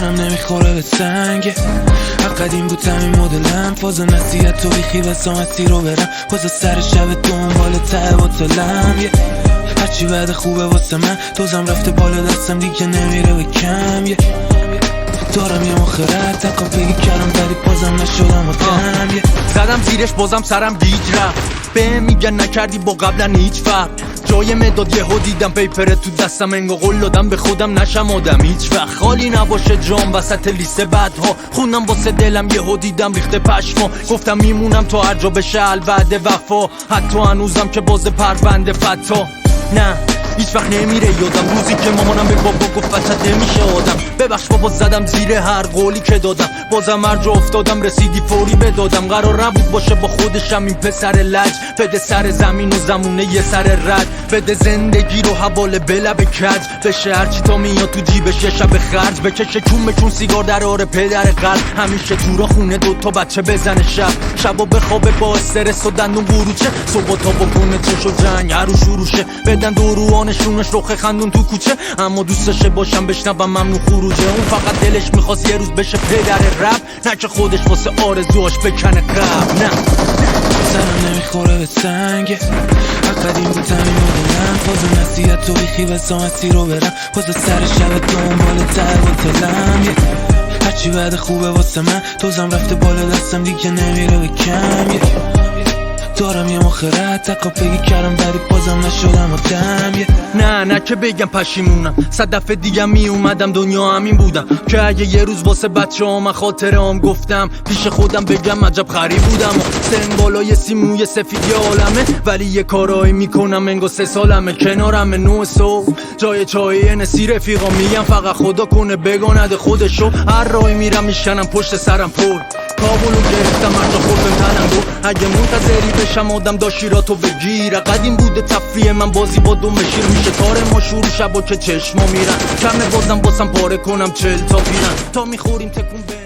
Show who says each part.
Speaker 1: سرم نمیخوره به سنگه قدیم بود همین مدلم فاز نصیحت و بیخی بسام اسی رو برم باز سر شب دنبال ته باطلم هرچی بعد خوبه واسه من دوزم رفته بالا دستم دیگه نمیره به کم دارم یه مخرت تکا بگی کردم ولی بازم نشدم آدم
Speaker 2: زدم زیرش بازم سرم گیج رفت به میگن نکردی با قبلا هیچ فرق جای مداد یهو دیدم پیپره تو دستم انگا قول دادم به خودم نشم آدم هیچ وقت خالی نباشه جام وسط لیست بعدها خوندم واسه دلم یهو دیدم ریخته پشما گفتم میمونم تا هر جا بشه الوعد وفا حتی هنوزم که باز پرونده فتا نه هیچ وقت نمیره یادم روزی که مامانم به بابا گفت بچت نمیشه آدم ببخش بابا زدم زیر هر قولی که دادم بازم هر جا افتادم رسیدی فوری بدادم قرار نبود باشه با خودشم این پسر لج بده سر زمین و زمونه یه سر رد بده زندگی رو حواله بلب کج بشه هرچی تا میاد تو جیبش یه شب خرج بکشه کون سیگار در آره پدر قلب همیشه تو را خونه دوتا بچه بزنه شبا بخوابه با استرس و دندون قروچه صبح تا بکنه چش و جنگ هر رو شروشه بدن دوروانشونش رخ خندون تو کوچه اما دوستشه باشم بشنوم ممنون خروجه اون فقط دلش میخواست یه روز بشه پدر رپ نه که خودش واسه آرزوهاش بکنه قبل نه
Speaker 1: سرم نمیخوره به سنگه قدیم بود همین مدلم فاز نصیحت و بیخی بسام اسی رو برم باز سر شب دنبال ته باطلم هرچی بعد خوبه واسه من دوزم رفته بالا دستم دیگه نمیره به کم دارم یه مخرت تکا بگی کردم ولی بازم نشدم آدم
Speaker 2: نه که بگم پشیمونم 100 دفعه دیگه می اومدم دنیا همین بودم که اگه یه روز واسه بچه ها خاطره گفتم پیش خودم بگم عجب خری بودم و سن بالای سیموی سفید یه عالمه ولی یه کارایی میکنم انگا 3 سالمه کنارم 9 صبح جای چای نسی رفیقا میگم فقط خدا کنه بگانده خودشو هر راهی میرم میشنم پشت سرم پر کابلو گرفتم هر جا خوردم تنم اگه منتظری بشم آدم داشیراتو بگیره قدیم بوده تفریه من بازی با دوم شیر میشه کار ما شروع شبا که چشما میرن کمه بازم پاره کنم 40 تا پیرن تا میخوریم تکون